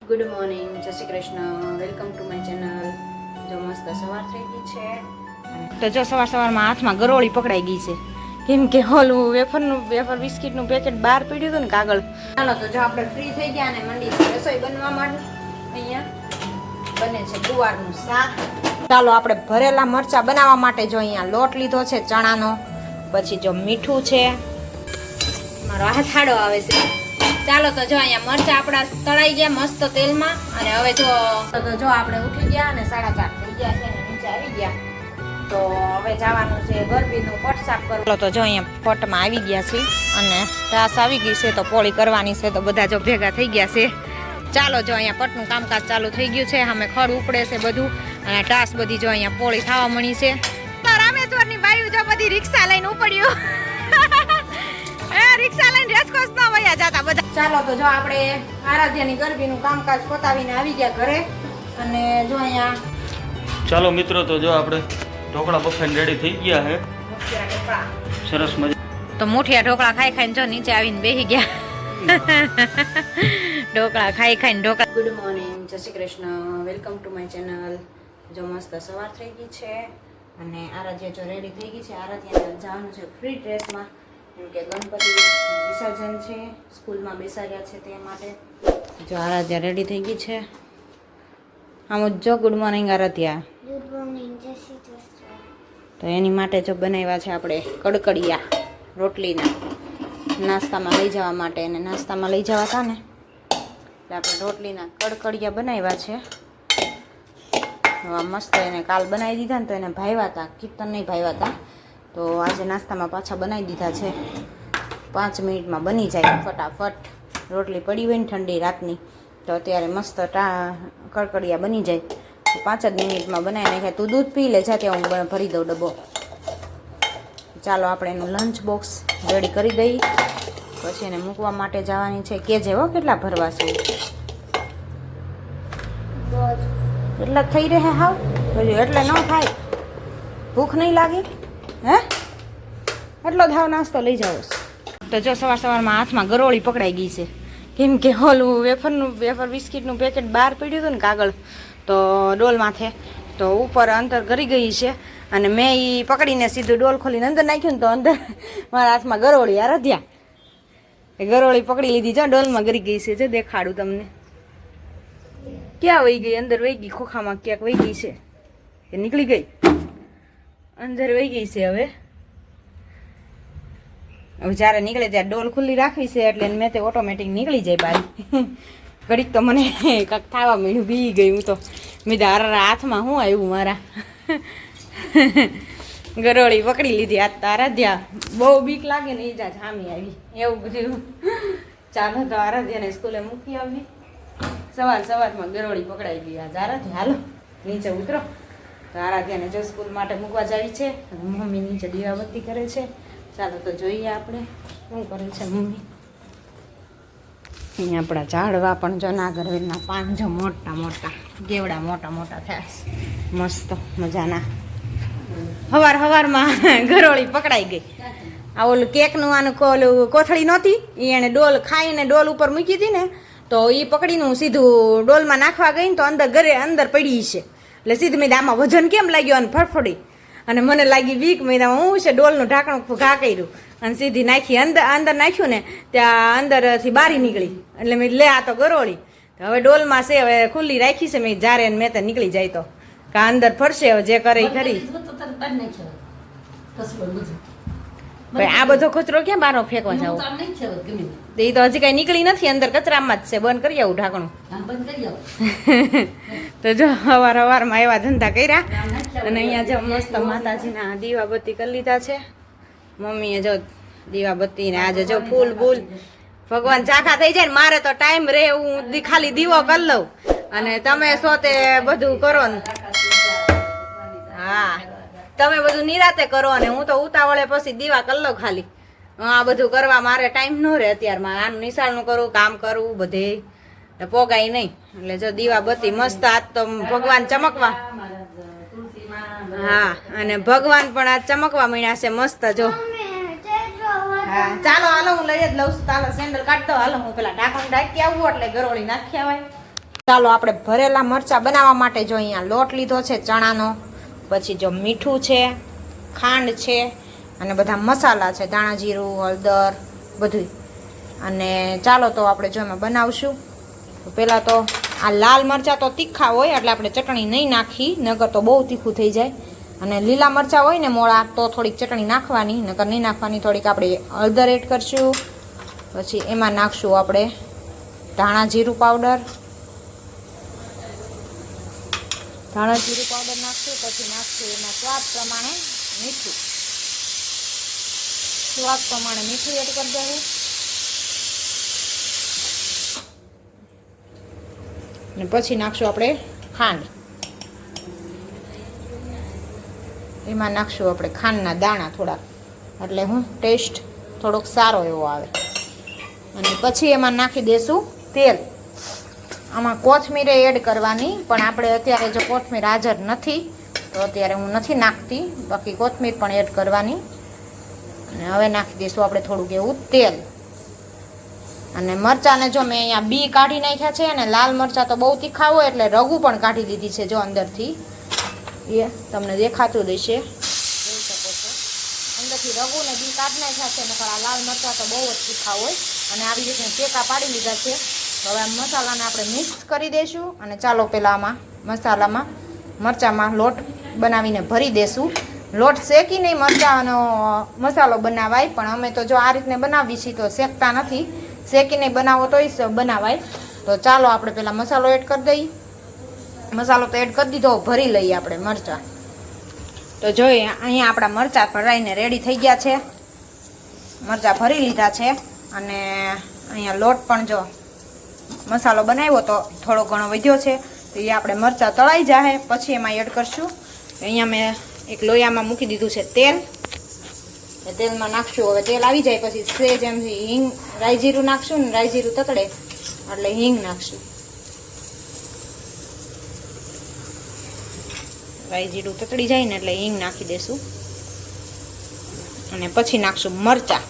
Good morning, જય Shri Krishna, welcome to my channel. જો મસ્ત સવાર થઈ ગઈ છે તો જો સવારમાં હાથમાં ગરોળી પકડાઈ ગઈ છે, કેમ કે ઓલું વેફર બિસ્કિટનું પેકેટ બહાર પડ્યું હતું ને કાગળ. ચાલો તો જો આપણે ફ્રી થઈ ગયા અને મંડી છે રસોઈ બનવા માટે. અહીંયા બને છે ગુવારનું શાક. ચાલો આપણે ભરેલા મરચાં બનાવવા માટે જો અહીંયા લોટ લીધો છે ચણાનો, પછી જો મીઠું છે, મારો હાથ આડો આવે છે. ચાલો તો જો અહીંયા મરચા આપણા તળાઈ ગયા મસ્ત તેલમાં, અને હવે જો આપણે ઉઠી ગયા અને 4:30 થઈ ગયા છે અને નીચે આવી ગયા. તો હવે જવાનું છે ગરબીનું પટ સાફ કરવું. ચાલો તો જો અહીંયા પટમાં આવી ગયા છે અને ટાસ આવી ગઈ છે તો પોળી કરવાની છે, તો બધા જો ભેગા થઈ ગયા છે. ચાલો જો અહીંયા પટનું કામકાજ ચાલુ થઈ ગયું છે, સામે ખડ ઉપડે છે બધું, અને ટાસ બધી જો અહીંયા પોળી થવા મળી છે. તો રામેશ્વરની બાયું જો બધી રિક્ષા લઈને ઉપડ્યું, રિક્ષા લઈને રેસકોર્સ ના વયા જાતા બધા. ચાલો તો જો આપણે આરાધ્યાની ગરબીનું કામકાજ પતાવીને આવી ગયા ઘરે, અને જો અહીંયા ચાલો મિત્રો તો જો આપણે ઢોકળા બફાઈને રેડી થઈ ગયા છે. સરસ મજા. તો મુઠિયા ઢોકળા ખાઈ ખાઈને જો નીચે આવીને બેસી ગયા. ઢોકળા ખાઈ ખાઈને ઢોકળા. ગુડ મોર્નિંગ, જય Shri Krishna, welcome to my channel. જો મસ્ત સવાર થઈ ગઈ છે અને આરાધ્યા જો રેડી થઈ ગઈ છે. આરાધ્યા જવાનું છે ફ્રી ડ્રેસમાં, કેમ કે ગણપતિ વિસર્જન છે, સ્કૂલમાં બેસાડ્યા છે તે માટે. જો આરાધ્યા રેડી થઈ ગઈ છે. આમ જો good morning Aradhya. Good morning, જય શ્રી કૃષ્ણ. તો એની માટે જો બનાવ્યા છે આપણે કડકડિયા રોટલીના, નાસ્તામાં લઈ જવા માટે. અને નાસ્તામાં લઈ જવા હતા ને એટલે આપણે રોટલીના કડકડિયા બનાવ્યા છે. મસ્ત એને કાલ બનાવી દીધા ને તો એને ભાવ્યા હતા, કીર્તન નહીં ભાવ્યા હતા, તો આજે નાસ્તામાં પાછા બનાવી દીધા છે. 5 મિનિટમાં બની જાય ફટાફટ. રોટલી પડી હોય ને ઠંડી રાતની તો અત્યારે મસ્ત કડકડિયા બની જાય, 5 જ મિનિટમાં બનાવી નાખ્યા. તું દૂધ પી લે, જાતે હું ભરી દઉં ડબ્બો. ચાલો આપણે એનું લંચ બોક્સ રેડી કરી દઈએ, પછી એને મૂકવા માટે જવાની છે. કે જેવો કેટલા ભરવા છે, એટલા થઈ રહે હાવ એટલે ન થાય, ભૂખ નહીં લાગે હે, એટલો જ હાવ નાસ્તો લઈ જાવ. તો જો સવારમાં હાથમાં ગરોળી પકડાઈ ગઈ છે, કેમ કે ઓલું વેફર બિસ્કિટનું પેકેટ બહાર પડ્યું હતું ને કાગળ, તો ડોલ માથે તો ઉપર અંદર ગરી ગઈ છે, અને મેં એ પકડીને સીધું ડોલ ખોલીને અંદર નાખ્યું ને તો અંદર મારા હાથમાં ગરોળી આરાધ્યા એ ગરોળી પકડી લીધી. જો ડોલમાં ગરી ગઈ છે, જો દેખાડું તમને. ક્યાં વહી ગઈ? અંદર વહી ગઈ, ખોખામાં ક્યાંક વહી ગઈ છે કે નીકળી ગઈ? અંદર વહી ગઈ છે. હવે જ્યારે નીકળે ત્યારે ડોલ ખુલ્લી રાખવી છે, એટલે મેં તે ઓટોમેટિક નીકળી જાય બહાર. ઘડીક તો મને કાંક થવા મળ્યું, બી ગઈ હું તો. મેં હાથમાં શું આવ્યું મારા. ગરોળી પકડી લીધી. આ આરાધ્યા બહુ બીક લાગે ને, એ જ સામી આવી એવું બધું. ચાલો તો આરાધ્યાને સ્કૂલે મૂકી આવી. સવારમાં ગરોળી પકડાઈ ગઈ. આજ આરાધ્યા હાલો નીચે ઉતરો. તો આરાધ્યાને જો સ્કૂલ માટે મૂકવા જાવી છે, મમ્મી નીચે દીવાબત્તી કરે છે. ચાલો તો જોઈએ આપણે શું કરે છે મમ્મી. અહીંયા આપણા ઝાડવા પણ જો નાગરવેલના પાન જો મોટા મોટા કેવડા મોટા થયા છે, મસ્ત મજાના. હવારમાં ગરોળી પકડાઈ ગઈ. આ ઓલું કેકનું આનું ઓલું કોથળી નહોતી, એ એને ડોલ ખાઈને ડોલ ઉપર મૂકી હતી ને, તો એ પકડીને હું સીધું ડોલમાં નાખવા ગઈ ને તો અંદર પડી છે. એટલે સીધું મેં આમાં વજન કેમ લાગ્યો અને ફડફડી, અને મને લાગી બીક. મેં હું છે ડોલનું ઢાંકણું ઘા કર્યું અને સીધી નાખી અંદર નાખ્યું ને ત્યાં અંદરથી બારી નીકળી. એટલે મેં લે આ તો ગરોળી. હવે ડોલમાં છે, હવે ખુલ્લી રાખી છે મેં, જારે મેં તો નીકળી જાય તો કા અંદર ફરશે, હવે જે કરે એ ખરી. આ બધો કચરો ક્યાં બારો ફેંકવા જાવ? એ તો હજી કઈ નીકળી નથી, અંદર કચરામાં જ છે. બંધ કરી આવું ઢાંકણું. તો જો હવારમાં એવા ધંધા કર્યા. અને અહીંયા જો મસ્ત માતાજીના દીવાબત્તી કરી લીધા છે મમ્મીએ. જો દીવાબત્તી ને આજે જો ફૂલ ભગવાન ચાખા થઈ જાય ને. મારે તો ટાઈમ રહે હું ખાલી દીવો કરી લઉં, અને તમે છો તે બધું કરો ને. હા, તમે બધું નિરાતે કરો અને હું તો ઉતાવળે પછી દીવા કરી લઉં ખાલી. આ બધું કરવા મારે ટાઈમ ન રહે અત્યારમાં. આનું નિશાળનું કરું, કામ કરવું, બધે પોગાય નહીં. એટલે જો દીવાબત્તી મસ્ત. આજ તો ભગવાન ચમકવા, હા, અને ભગવાન પણ આજ ચમકવા માંડ્યા છે મસ્ત. જો હા ચાલો હાલો હું લઈ જ લઉં છું. ચાલો સેન્ડલ કાઢતો હાલો, હું પેલા ઢાંકણ ઢાંકી આવું એટલે ગરોળી નાખી આવાય. ચાલો આપણે ભરેલા મરચાં બનાવવા માટે જો અહીંયા લોટ લીધો છે ચણાનો, પછી જો મીઠું છે, ખાંડ છે અને બધા મસાલા છે, ધાણા જીરું, હળદર બધું. અને ચાલો તો આપણે જો એમાં બનાવશું. તો પહેલાં તો આ લાલ મરચાં તો તીખા હોય એટલે આપણે ચટણી નહીં નાખી, નકર તો બહુ તીખું થઈ જાય. અને લીલા મરચાં હોય ને મોળા તો થોડીક ચટણી નાખવાની, નકર નહીં નાખવાની. થોડીક આપણે હળદર એડ કરશું, પછી એમાં નાખશું આપણે ધાણા જીરું પાવડર, નાખશું. પછી નાખશું એમાં સ્વાદ પ્રમાણે મીઠું એડ કરી દેવું. અને પછી નાખશું આપણે ખાંડ. એમાં નાખશું આપણે ખાંડના દાણા થોડાક, એટલે ટેસ્ટ થોડોક સારો એવો આવે. અને પછી એમાં નાખી દેશું તેલ. આમાં કોથમીર એડ કરવાની, પણ આપણે અત્યારે જો કોથમીર હાજર નથી તો અત્યારે હું નથી નાખતી, બાકી કોથમીર પણ એડ કરવાની. અને હવે નાખી દઈશું આપણે થોડુંક એવું તેલ. અને મરચાંને જો મેં અહીંયા બી કાઢી નાખ્યા છે, અને લાલ મરચાં તો બહુ તીખા હોય એટલે રગું પણ કાઢી લીધી છે. જો અંદરથી એ તમને દેખાતું દેશે, જોઈ શકો છો. અંદરથી રગું ને બી કાઢી નાખ્યા છે, નકર આ લાલ મરચાં તો બહુ જ તીખા હોય. અને આવી રીતે ટેકા પાડી લીધા છે. હવે આ મસાલાને આપણે મિક્સ કરી દઈશું. અને ચાલો પહેલાં આમાં મરચાંમાં લોટ બનાવીને ભરી દઈશું. લોટ શેકી નહીં મરચાંનો મસાલો બનાવાય, પણ અમે તો જો આ રીતને બનાવી છીએ તો શેકતા નથી. શેકીને બનાવો તોય બનાવાય. તો ચાલો આપણે પહેલાં મસાલો એડ કરી દઈએ. મસાલો તો એડ કરી દીધો, ભરી લઈએ આપણે મરચાં. તો જોઈએ અહીંયા આપણા મરચાં ભરાઈને રેડી થઈ ગયા છે. મરચાં ભરી લીધા છે. અને અહીંયા લોટ પણ જો મસાલો બનાવ્યો તો થોડો ઘણો વધ્યો છે, તો એ આપણે મરચાં તળાઈ જાય પછી એમાં એડ કરશું. અહીંયા મેં એક લોયામાં મૂકી દીધું છે તેલ. એ તેલમાં નાખશું. હવે તેલ આવી જાય પછી સેજ એમ હિંગ, રાઈ જીરું નાખશું ને રાઈ જીરું તતડે એટલે હિંગ નાખશું. રાઈ જીરું તતડી જાય ને એટલે હિંગ નાખી દેશું. અને પછી નાખશું મરચાં.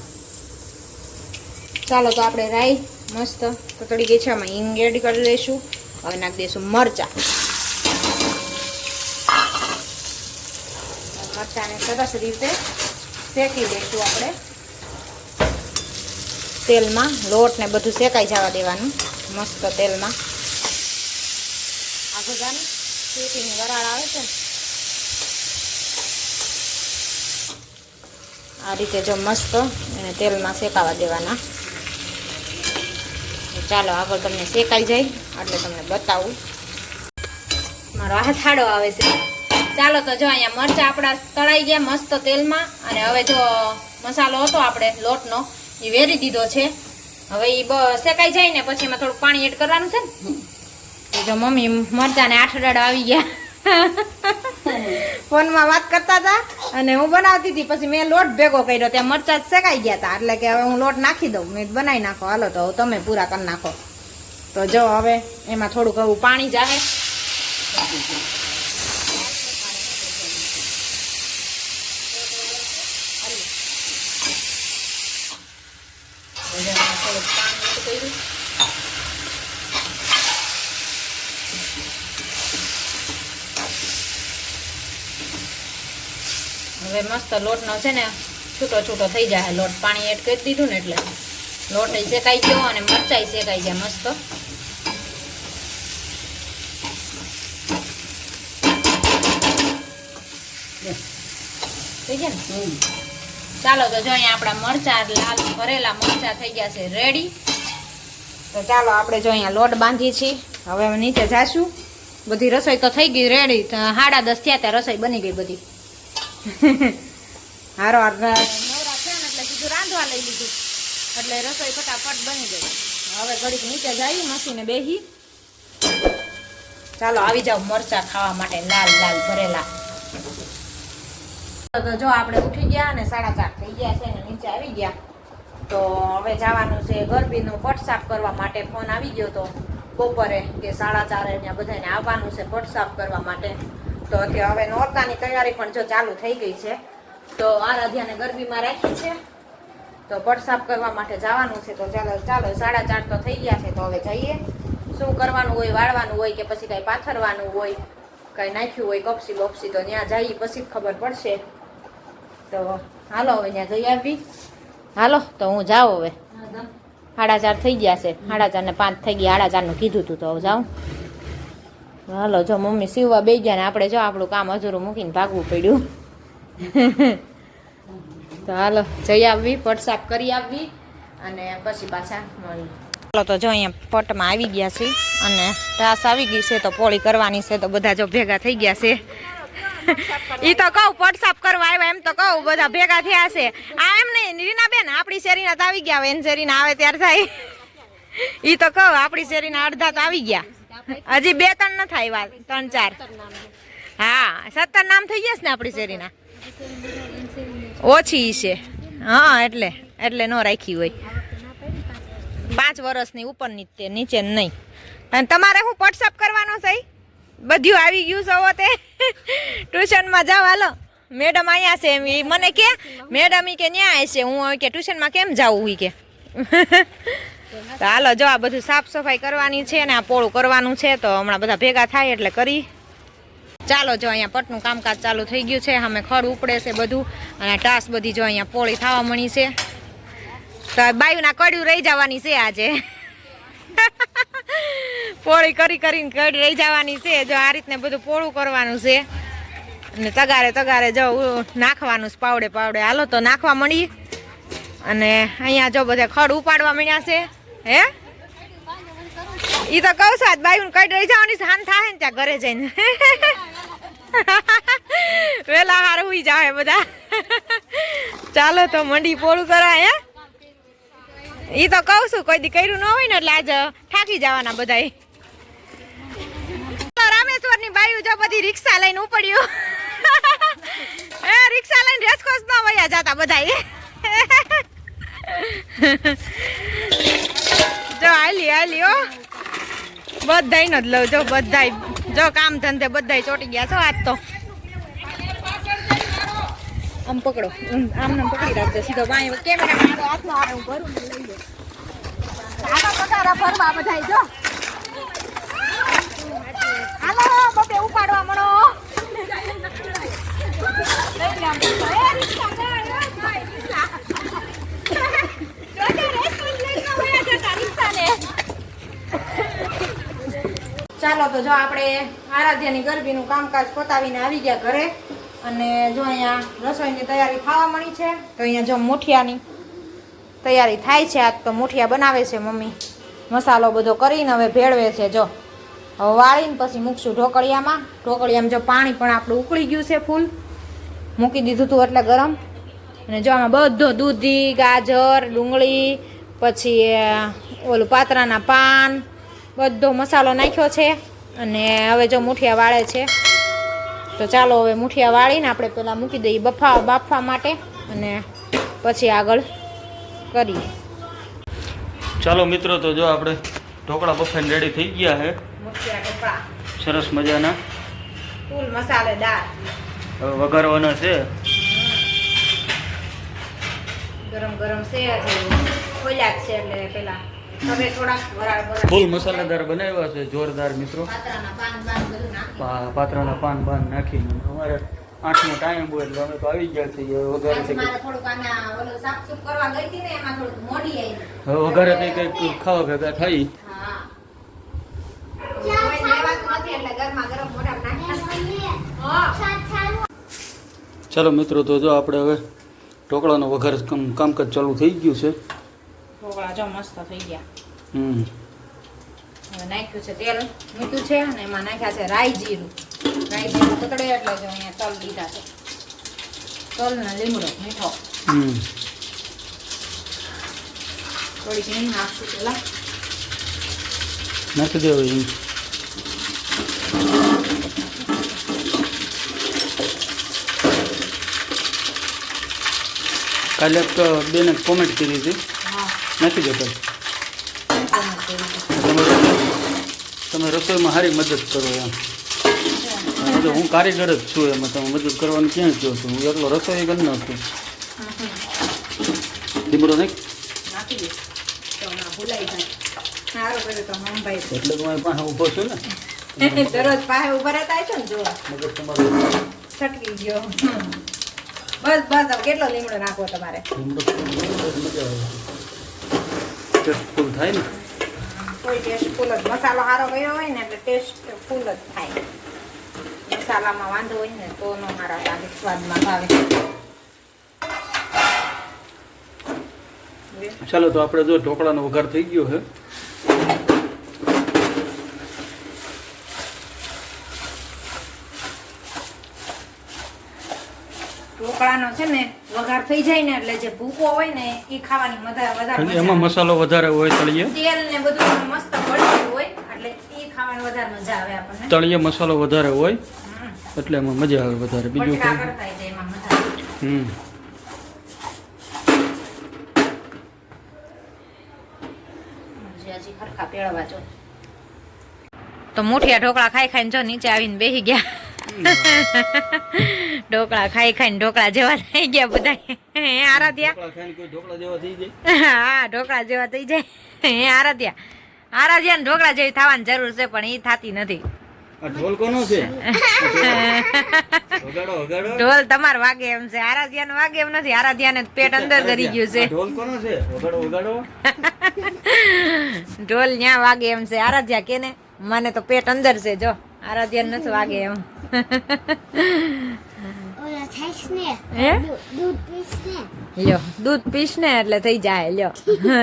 ચાલો તો આપણે રાઈ મસ્ત તતડી ગઈ છે, આમાં હિંગ એડ કરી દઈશું. હવે નાખી દઈશું મરચાં. મરચાંને સરસ રીતે શેકી દઈશું આપણે તેલમાં. લોટ ને બધું શેકાઈ જવા દેવાનું મસ્ત તેલમાં. આ બધાને શેકીની વરાળ આવે છે ને આ રીતે જો મસ્ત એને તેલમાં શેકાવા દેવાના. ચાલો આગળ તમને શેકાઈ જાય એટલે તમને બતાવું. મારો હાથ આડો આવે છે. ચાલો તો જો અહીંયા મરચાં આપણા તળાઈ ગયા મસ્ત તેલમાં. અને હવે જો મસાલો હતો આપણે લોટનો એ વેરી દીધો છે. હવે એ શેકાઈ જાય ને પછી એમાં થોડું પાણી એડ કરવાનું છે ને. જો મમ્મી મરચાંને આઠડાડા આવી ગયા. ફોનમાં વાત કરતા હતા અને હું બનાવતી હતી, પછી મેં લોટ ભેગો કર્યો, ત્યાં મરચાં શેકાઈ ગયા હતા. એટલે કે હવે હું લોટ નાખી દઉં. મેં બનાવી નાખો, હાલો તો તમે પૂરા કરી નાખો. તો જો હવે એમાં થોડુંક એવું પાણી જાય. હવે મસ્ત લોટનો છે ને છૂટો થઈ જાય. લોટ પાણી એડ કરી દીધું ને એટલે લોટ શેકાઈ ગયો અને મરચાઈ શેકાઈ ગયા મસ્ત. થઈ ગયા ને. ચાલો તો જો અહીંયા આપણા મરચાં લાલ ભરેલા મરચાં થઈ ગયા છે રેડી. તો ચાલો આપણે જો અહીંયા લોટ બાંધીએ છીએ. હવે અમે નીચે જાશું. બધી રસોઈ તો થઈ ગઈ રેડી. 10:30 થયા ત્યાં રસોઈ બની ગઈ બધી. હારો નવરા છે ને એટલે સીધું રાંધવા લઈ લીધું એટલે રસોઈ ફટાફટ બની ગઈ. હવે ઘડીક નીચે જઈ મસીને બેસી. ચાલો આવી જાવ મરચાં ખાવા માટે લાલ લાલ ભરેલા. તો જો આપણે ઉઠી ગયા અને 4:30 થઈ ગયા છે ને નીચે આવી ગયા. તો હવે જવાનું છે ગરબીનું પટ સાફ કરવા માટે. ફોન આવી ગયો તો બપોરે કે 4:30 અહીંયા બધાને આવવાનું છે પટ સાફ કરવા માટે. તો અત્યારે હવે નોરતાની તૈયારી પણ જો ચાલુ થઈ ગઈ છે. તો આરાધ્યાને ગરબીમાં રાખી છે તો પટ સાફ કરવા માટે જવાનું છે. તો ચાલો 4:30 તો થઈ ગયા છે. તો હવે જઈએ શું કરવાનું હોય, વાળવાનું હોય કે પછી કાંઈ પાથરવાનું હોય, કાંઈ નાખ્યું હોય કપસી બપસી, તો ત્યાં જઈએ પછી જ ખબર પડશે. તો હાલો હવે ત્યાં જઈ આવી. હાલો તો હું જાઉં હવે. 4:30 થઈ ગયા છે. 4:30 ને 5 થઈ ગયા. 4:30 કીધું તું તો હવે જાઉં. હાલો જો મમ્મી સીવવા બેસી ગયા ને આપણે જો આપણું કામ અધૂરું મૂકીને ભાગવું પડ્યું. તો હાલો જઈ આવવી, પટ સાફ કરી આવવી અને પછી પાછા મળી. ચાલો તો જો અહીંયા પટમાં આવી ગયા છે અને ટાસ આવી ગઈ છે તો પોળી કરવાની છે. તો બધા જો ભેગા થઈ ગયા છે. ઈ તો કહું પટ સાફ કરવા આવ્યા એમ તો કહું, બધા ભેગા થયા છે. આ એમ નહીં રીના બેન આપણી શેરીના તો આવી ગયા, એન શેરીના આવે ત્યાર થાય. ઈ તો કહું આપણી શેરીના અડધા તો આવી ગયા, હજી 2-3 ન થાય વાત, 3-4. હા 17 નામ થઈ ગયા છે ને આપણી શેરીના, ઓછી છે. હા એટલે ન રાખી હોય 5 વર્ષની ઉપરની તે નીચે નહીં. અને તમારે શું પટ સાફ કરવાનો છે? બધું આવી ગયું છે તે. ટ્યુશનમાં જાવ હાલો, મેડમ અહીંયા છે એમ મને કે, મેડમ ઈ કે ન્યા છે, હું કે ટ્યુશનમાં કેમ જાવું કે. તો હાલો જો આ બધું સાફ સફાઈ કરવાની છે ને આ પોળું કરવાનું છે. તો હમણાં બધા ભેગા થાય એટલે કરી. ચાલો જો અહીંયા પટનું કામકાજ ચાલુ થઈ ગયું છે. અમે ખડ ઉપડે છે બધું અને ટાસ બધી જો અહીંયા પોળી થવા મળી છે. તો બાયુના કડ્યું રહી જવાની છે આજે. પોળી કરીને કડ રહી જવાની છે. જો આ રીતને બધું પોળું કરવાનું છે અને તગારે જો નાખવાનું પાવડે. હાલો તો નાખવા મળી. અને અહીંયા જો બધા ખડ ઉપાડવા મળ્યા છે. હે ઈ તો કહું છું આજ બાયુને કડ રહી જવાની હાન થાય ને ત્યાં ઘરે જઈને. વેલા હાર હુઈ જાવે બધા. ચાલો તો મંડી પોળું કરાય. ઈ તો કહું છું કોઈ દી કર્યું ન હોય ને એટલે આજ થાકી જવાના બધા. રામેશ્વરની બાયુ જો બધી રિક્ષા લઈને ઉપડ્યું. રિક્ષા લઈને રેસકોર્સ ના વયા જતા બધા. જો હાલી હો બધાય નો જ લઉં. જો બધાય જો કામ ધંધે બધાય ચોટી ગયા છો આજ તો. આમ પકડો, આમ પકડી રાખજો સીધો બાય કેમેરા મારો હાથમાં આવે હું ભરું ને લઈ લે. હાલો પગારા ભરવા બધાય જો. હાલો બબે ઉપાડવા મળો. ચાલો તો જો આપણે આરાધ્યાની ગરબીનું કામકાજ પતાવીને આવી ગયા ઘરે. અને જો અહીંયા રસોઈની તૈયારી થવા મળી છે. તો અહીંયા જો મુઠિયાની તૈયારી થાય છે. આજ તો મુઠિયા બનાવે છે મમ્મી. મસાલો બધો કરીને હવે ભેળવે છે. જો હવે વાળીને પછી મૂકશું ઢોકળિયામાં. ઢોકળિયામાં જો પાણી પણ આપણું ઉકળી ગયું છે ફૂલ. મૂકી દીધું હતું એટલે ગરમ. અને જો આમાં બધો દૂધી, ગાજર, ડુંગળી, પછી ઓલું પાતરાના પાન બધો મસાલો નાખ્યો છે. અને હવે જો મુઠિયા વાળે છે. તો ચાલો હવે મુઠિયા વાળીને આપણે પેલા મૂકી દઈએ બાફવા માટે અને પછી આગળ કરીએ. ચાલો મિત્રો તો જો આપણે ઢોકળા બફાઈને રેડી થઈ ગયા છે. મુઠિયા ઢોકળા સરસ મજાના ફૂલ મસાલેદાર. હવે વઘારવાના છે. ગરમ છે હજી ખોલ્યા છે એટલે પેલા હવે થોડાક વરાળ ફૂલ મસાલેદાર બનાવ્યા છે જોરદાર મિત્રો. પાતરાના પાન બધું નાખી. પાત્રાના પાન નાખીને અમારે 8નો ટાઈમ હોય એટલે અમે તો આવી ગયા છીએ. હવે વઘારે છે મારે થોડુંક આના ઓલું સાફસૂફ કરવા ગઈ હતી ને એમાં થોડુંક મોડી આવી. હવે વઘારે કંઈક ખાવા ભેગા થઈ. હા કોઈ લેવાતું નથી એટલે ગરમા ગરમ મોઢામાં નાખી. હા ચાલો મિત્રો તો જો આપણે હવે ઢોકળાનો વઘાર કામકાજ ચાલુ થઈ ગયું છે. ઢોકળા જો મસ્ત થઈ ગયા. હવે નાખ્યું છે તેલ મીઠું છે અને એમાં નાખ્યા છે રાઈ જીરું કતડે એટલે જો અહીંયા તલ દીધા છે. તલ ને લીમડો મીઠો. થોડીક નહીં નાખશું પેલા નાખી દેવું. કાલે એક બેને કોમેન્ટ કરી હતી. નાખી દો તમે રસોઈમાં સારી મદદ કરો એમ. હું કારીગર જ છું એમાં તમે મદદ કરવાનું ક્યાં કહો છો? હું એકલો રસોઈ કરી નાખું. લીમડો નાખી દે તો ભૂલાઈ જાય. સારું કર્યું તો મમ્મી એટલે તો મારી પાસે ઊભો છું ને દરરોજ પાસે ઉભા રહેતા છો ને જો મગજ તમારું છટકી ગયો બસ બસ હવે કેટલો લીમડો નાખવો તમારે મજા આવે ટેસ્ટફુલ થાય ને કોઈ ટેસ્ટ ફૂલ જ મસાલો સારો કર્યો હોય ને એટલે ટેસ્ટ ફૂલ જ થાય મસાલામાં વાંધો હોય ને તો નો સારા લાગે સ્વાદમાં ભાવે ચાલો તો આપણે જો ઢોકળાનો વઘાર થઈ ગયો છે ઢોકળાનો છે ને વઘાર થઈ જાય ને એટલે જે ભૂકો હોય ને એ ખાવાની વધારે ખાલી મજા એમાં મસાલો વધારે હોય તળીએ તેલ ને બધું મસ્ત ભળેલું હોય એટલે એ ખાવાની વધારે મજા આવે આપણને તળીએ મસાલો વધારે હોય હમ. એટલે એમાં મજા આવે વધારે બીજું બટેકા કંઈ કરતા હોય તો એમાં મજા આવે હજી ખરખા પેળવા જો તો મુઠિયા ઢોકળા ખાઈ ખાઈને જો નીચે આવીને બેસી ગયા ઢોકળા ખાઈ ખાઈને ઢોકળા જેવા થઈ ગયા બધા આરાધ્યા ઢોકળા ખાઈને કોઈ ઢોકળા જેવા થઈ જાય હા ઢોકળા જેવા થઈ જાય આરાધ્યા ને ઢોકળા જેવી થવાની જરૂર છે પણ એ થતી નથી આ ઢોલ કોનો છે વગાડો વગાડો ઢોલ તમાર વાગે એમ છે આરાધ્યાને વાગે એમ નથી આરાધ્યાને પેટ અંદર કરી ગયું છે આ ઢોલ કોનો છે વગાડો વગાડો ઢોલ ન્યા વાગે એમ છે આરાધ્યા કે ને મને તો પેટ અંદર છે જો આરાધ્યાને નથી વાગે એમ ઓલા થાઈસ ને હે દૂધ પીસ ને લ્યો દૂધ પીશ ને એટલે થઈ જાય લ્યો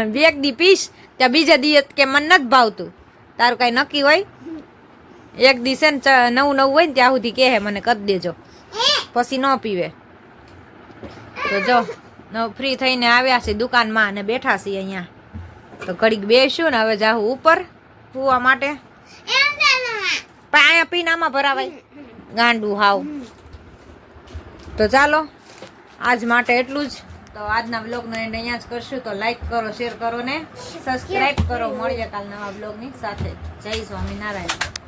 બે દી પીશ ત્યાં બીજા દી કે મને નથી ભાવતું તારું કઈ નક્કી હોય એક દી છે ને નવું હોય ને ત્યાં સુધી કહે મને કરી દેજો પછી ન પીવે તો જો ફ્રી થઈને આવ્યા છે દુકાનમાં અને બેઠા છીએ અહીંયા તો ઘડીક બેસ્યું ને હવે જાઉં ઉપર સુવા માટે પણ અહીંયા પીનામાં ભરાવાય ગાંડું હાવ તો ચાલો આજ માટે એટલું જ તો આજના બ્લોગનો એન્ડ અહીંયા જ કરશું તો લાઈક કરો શેર કરો ને સબસ્ક્રાઈબ કરો મળીએ કાલ નવા બ્લોગની સાથે જય સ્વામિનારાયણ